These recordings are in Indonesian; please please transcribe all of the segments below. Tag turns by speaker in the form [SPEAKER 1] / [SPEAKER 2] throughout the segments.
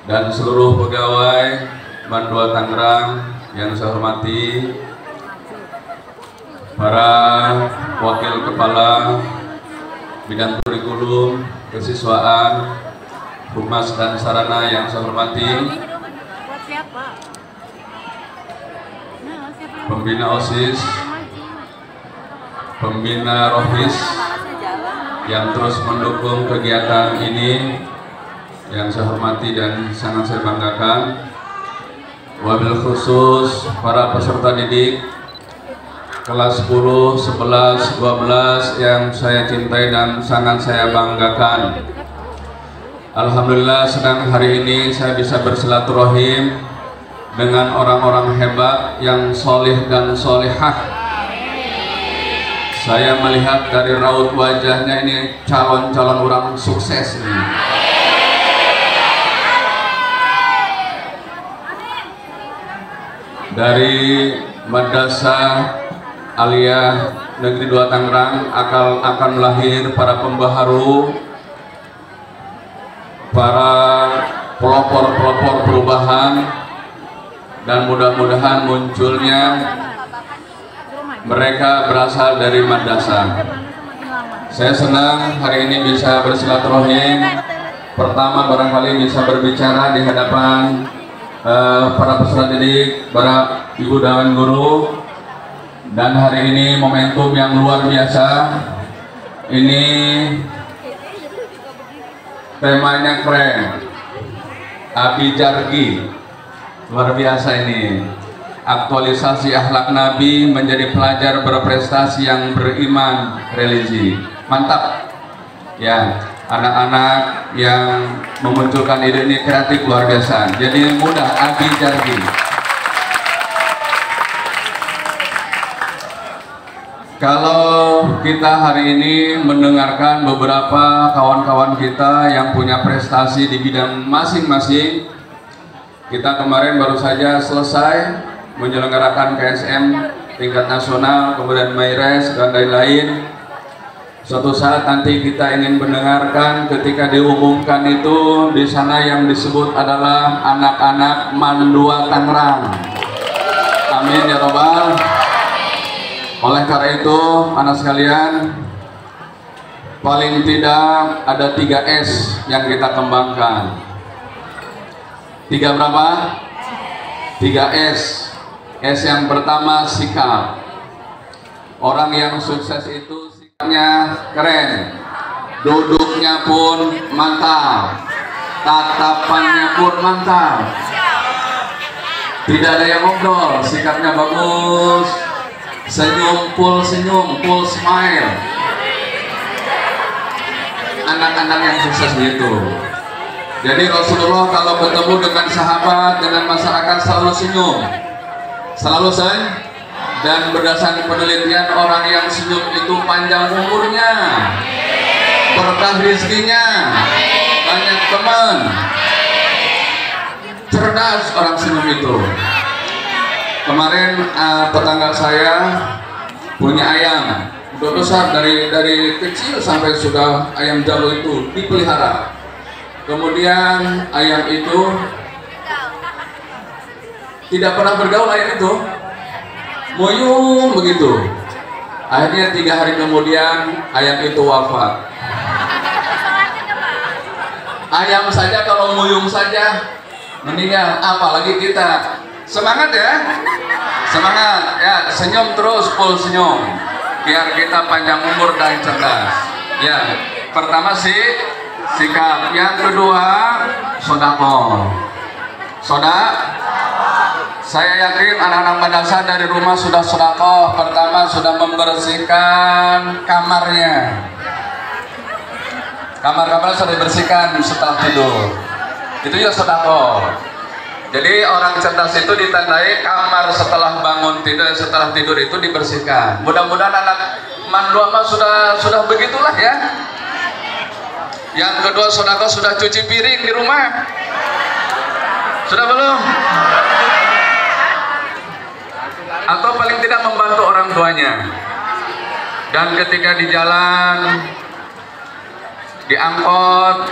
[SPEAKER 1] dan seluruh pegawai Mandua Tangerang yang saya hormati, para wakil kepala bidang kurikulum, kesiswaan, humas dan sarana yang saya hormati, pembina OSIS, pembina Rohis yang terus mendukung kegiatan ini yang saya hormati dan sangat saya banggakan. Wabil khusus para peserta didik kelas 10, 11, 12 yang saya cintai dan sangat saya banggakan. Alhamdulillah sedang hari ini saya bisa bersilaturahim dengan orang-orang hebat yang solih dan solihah. Saya melihat dari raut wajahnya ini calon-calon orang sukses ini. Dari Madrasah Aliyah Negeri 2 Tangerang akan melahir para pembaharu, para pelopor-pelopor perubahan, dan mudah-mudahan munculnya mereka berasal dari madrasah. Saya senang hari ini bisa bersilaturahim. Pertama barangkali bisa berbicara di hadapan para peserta didik, para ibu dan guru. Dan hari ini momentum yang luar biasa. Ini temanya keren, Abijargi, luar biasa ini. Aktualisasi akhlak Nabi menjadi pelajar berprestasi yang beriman religi. Mantap ya, anak-anak yang memunculkan ide ini kreatif luar biasa. Jadi mudah, Abijargi. Kalau kita hari ini mendengarkan beberapa kawan-kawan kita yang punya prestasi di bidang masing-masing, kita kemarin baru saja selesai menyelenggarakan KSM tingkat nasional, kemudian MyRes dan lain-lain. Suatu saat nanti kita ingin mendengarkan ketika diumumkan itu di sana yang disebut adalah anak-anak Mandua Tangerang. Amin ya robbal. Oleh karena itu, anak sekalian, paling tidak ada 3 S yang kita kembangkan. 3 berapa? 3 S. S yang pertama sikap. Orang yang sukses itu sikapnya keren, duduknya pun mantap, tatapannya pun mantap. Tidak ada yang ngobrol, sikapnya bagus. Senyum, full smile. Anak-anak yang sukses gitu. Jadi Rasulullah kalau bertemu dengan sahabat, dengan masyarakat selalu senyum, selalu senyum. Dan berdasarkan penelitian, orang yang senyum itu panjang umurnya, berkah rezekinya, banyak teman, cerdas orang senyum itu. Kemarin tetangga saya punya ayam, udah besar dari kecil sampai sudah ayam jago itu dipelihara. Kemudian ayam itu tidak pernah bergaul, ayam itu muyung begitu. Akhirnya 3 hari kemudian ayam itu wafat. Ayam saja kalau muyung saja meninggal, apalagi kita. Semangat ya, semangat ya, senyum terus, full senyum, biar kita panjang umur dan cerdas. Ya, pertama sih sikap, yang kedua sodako. Saya yakin anak-anak madrasah dari rumah sudah sodako. Pertama sudah membersihkan kamarnya, kamar-kamar sudah dibersihkan setelah tidur. Itu ya sodako. Jadi orang cerdas itu ditandai kamar setelah bangun tidur, setelah tidur itu dibersihkan. Mudah-mudahan anak Mandua mah sudah begitulah ya. Yang kedua sodako, sudah cuci piring di rumah. Sudah belum? Atau paling tidak membantu orang tuanya. Dan ketika di jalan, di angkot,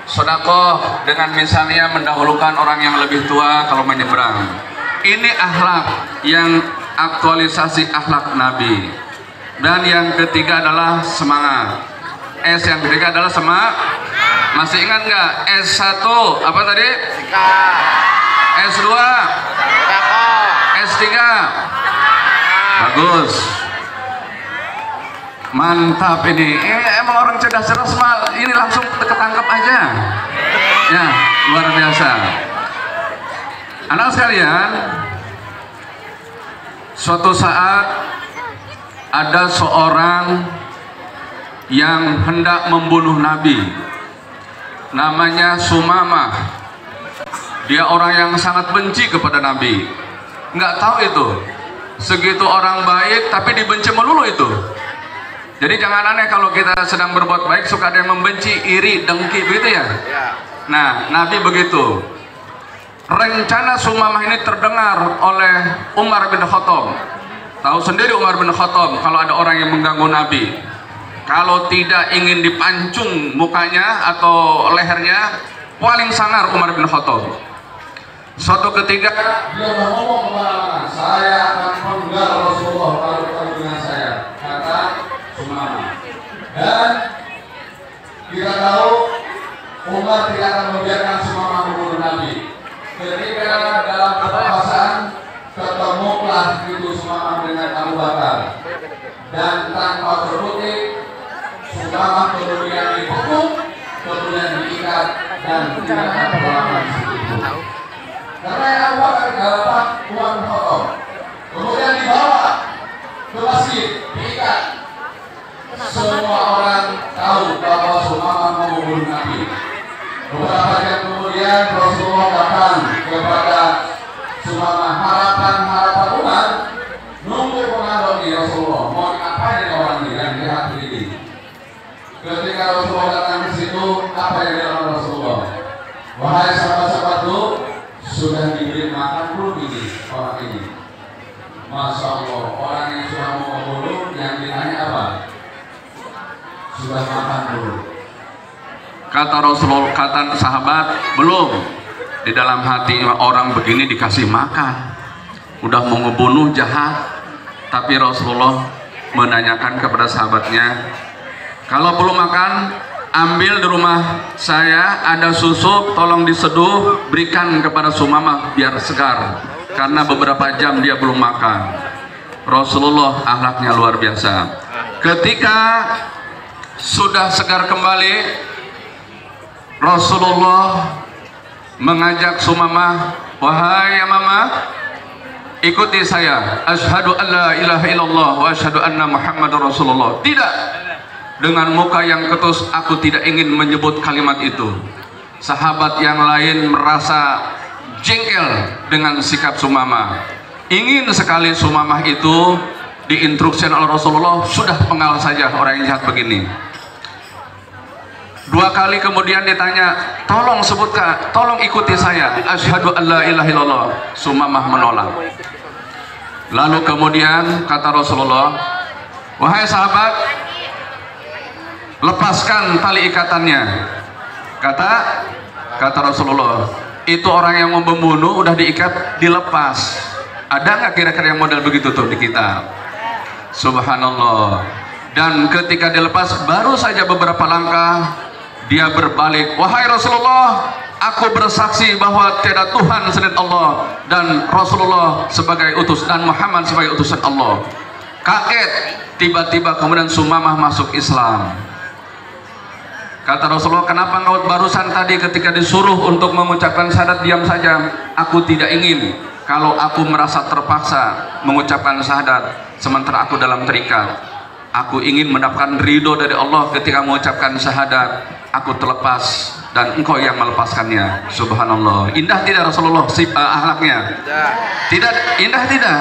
[SPEAKER 1] Sedekah dengan misalnya mendahulukan orang yang lebih tua kalau menyeberang. Ini akhlak yang aktualisasi akhlak Nabi. Dan yang ketiga adalah semangat. Yang ketiga adalah semangat. Masih ingat nggak? S1 apa tadi? S2, S3. Bagus. Mantap ini. Emang orang cerdas-cerdas mal. Ini langsung ketangkep aja. Ya, luar biasa. Anak sekalian, suatu saat ada seorang yang hendak membunuh Nabi. Namanya Sumamah. Dia orang yang sangat benci kepada Nabi. Nggak tahu itu. Segitu orang baik tapi dibenci melulu itu. Jadi jangan aneh kalau kita sedang berbuat baik suka ada yang membenci, iri, dengki, begitu ya? Nah, Nabi begitu. Rencana Sumamah ini terdengar oleh Umar bin Khattab. Tahu sendiri Umar bin Khattab kalau ada orang yang mengganggu Nabi, kalau tidak ingin dipancung mukanya atau lehernya, paling sangar Umar bin Khattab. Suatu ketika dia ngomong kemana-mana, saya akan penggal Rasulullah kalau bertemu dengan saya, kata Sumamah. Dan kita tahu Umar tidak akan membiarkan Sumamah membunuh Nabi. Ketika dalam perpapasan ketemulah itu Sumamah dengan Abu Bakar, dan tanpa terputik Sumamah kemudian dipukul, kemudian diikat dan tidak ada perlawanan sedikit. Karena yang Abu Bakar adalah Umar bin Khattab, kemudian dibawa ke masjid, diikat. Semua orang tahu bahwa Sumamah membunuh Nabi. Beberapa jam kemudian Rasulullah datang kepada Sumamah, harapan Umar nunggu pengaruh di Rasulullah, mau ngapain orang ini yang lihat ini. Ketika Rasulullah datang ke situ, apa yang dilakukan Rasulullah? Wahai sahabat-sahabatku, sudah diberi makan belum ini orang ini? Masya Allah, orang yang sudah mau membunuh yang ditanya apa? Sudah makan dulu. Kata Rasulullah, kata sahabat, belum. Di dalam hati orang begini dikasih makan, udah mau ngebunuh jahat. Tapi Rasulullah menanyakan kepada sahabatnya, kalau belum makan, ambil di rumah saya ada susu, tolong diseduh, berikan kepada Sumamah biar segar, karena beberapa jam dia belum makan. Rasulullah akhlaknya luar biasa. Ketika sudah segar kembali, Rasulullah mengajak Sumamah, wahai Mama, ikuti saya, asyhadu an la ilaha illallah wa asyhadu anna Muhammadar Rasulullah. Tidak, dengan muka yang ketus, aku tidak ingin menyebut kalimat itu. Sahabat yang lain merasa jengkel dengan sikap Sumamah, ingin sekali Sumamah itu diinstruksi oleh Rasulullah, sudah penggal saja orang yang jahat begini. Dua kali kemudian ditanya, tolong sebutkan, tolong ikuti saya, asyhadu an la ilaha illallah. Sumamah menolak. Lalu kemudian kata Rasulullah, wahai sahabat, lepaskan tali ikatannya. Kata Rasulullah, itu orang yang mau membunuh udah diikat, dilepas. Ada nggak kira-kira yang model begitu tuh di kita? Subhanallah. Dan ketika dilepas, baru saja beberapa langkah dia berbalik, wahai Rasulullah, aku bersaksi bahwa tiada Tuhan selain Allah dan Rasulullah sebagai utus dan Muhammad sebagai utusan Allah. Kaget, tiba-tiba kemudian Sumamah masuk Islam. Kata Rasulullah, kenapa engkau barusan tadi ketika disuruh untuk mengucapkan syahadat diam saja? Aku tidak ingin kalau aku merasa terpaksa mengucapkan syahadat sementara aku dalam terikat. Aku ingin mendapatkan ridho dari Allah ketika mengucapkan syahadat. Aku terlepas dan engkau yang melepaskannya. Subhanallah. Indah tidak Rasulullah akhlaknya? Tidak indah, tidak?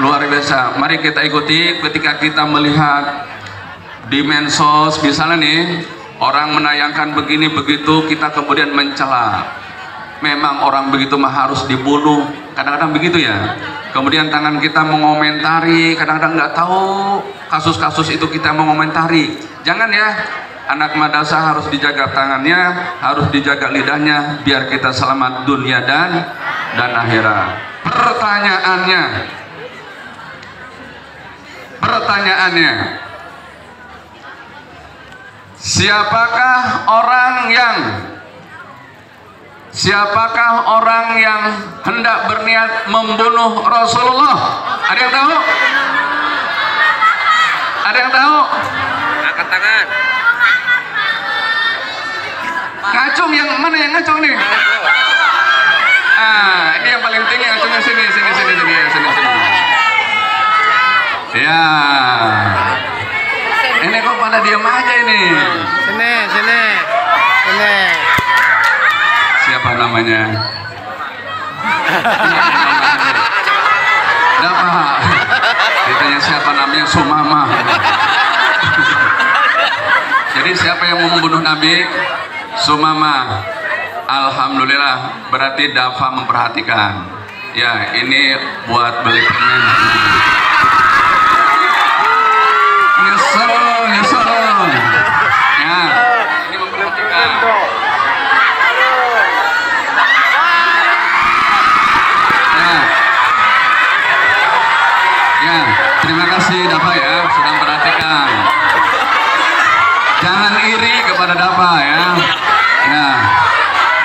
[SPEAKER 1] Luar biasa. Mari kita ikuti ketika kita melihat di medsos misalnya nih, orang menayangkan begini begitu, kita kemudian mencela. Memang orang begitu mah harus dibunuh, kadang-kadang begitu ya. Kemudian tangan kita mengomentari, kadang-kadang nggak tahu kasus-kasus itu kita mengomentari. Jangan ya. anak madrasah harus dijaga tangannya, harus dijaga lidahnya, biar kita selamat dunia dan akhirat. Pertanyaannya, siapakah orang yang hendak berniat membunuh Rasulullah? Ada yang tahu? Ada yang tahu?
[SPEAKER 2] Angkat tangan.
[SPEAKER 1] Ngacung, yang mana yang ngacung nih? Ah, ini yang paling tinggi ngacungnya, sini. Ya. Ini kok pada diam aja ini.
[SPEAKER 2] Sini.
[SPEAKER 1] Siapa namanya? Dapat. Ditanya siapa namanya, Sumama. Jadi siapa yang mau membunuh Nabi? Sumama. Alhamdulillah, berarti Dafa memperhatikan. Ya, ini buat beli permen. Nyesel. Ya, ini memperhatikan. Ya, terima kasih Dafa ya, sudah memperhatikan. Jangan iri kepada Dafa ya. Ya.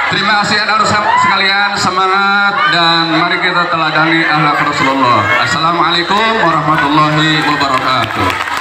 [SPEAKER 1] Terima kasih anak sekalian, semangat dan mari kita teladani akhlak Rasulullah. Assalamualaikum warahmatullahi wabarakatuh.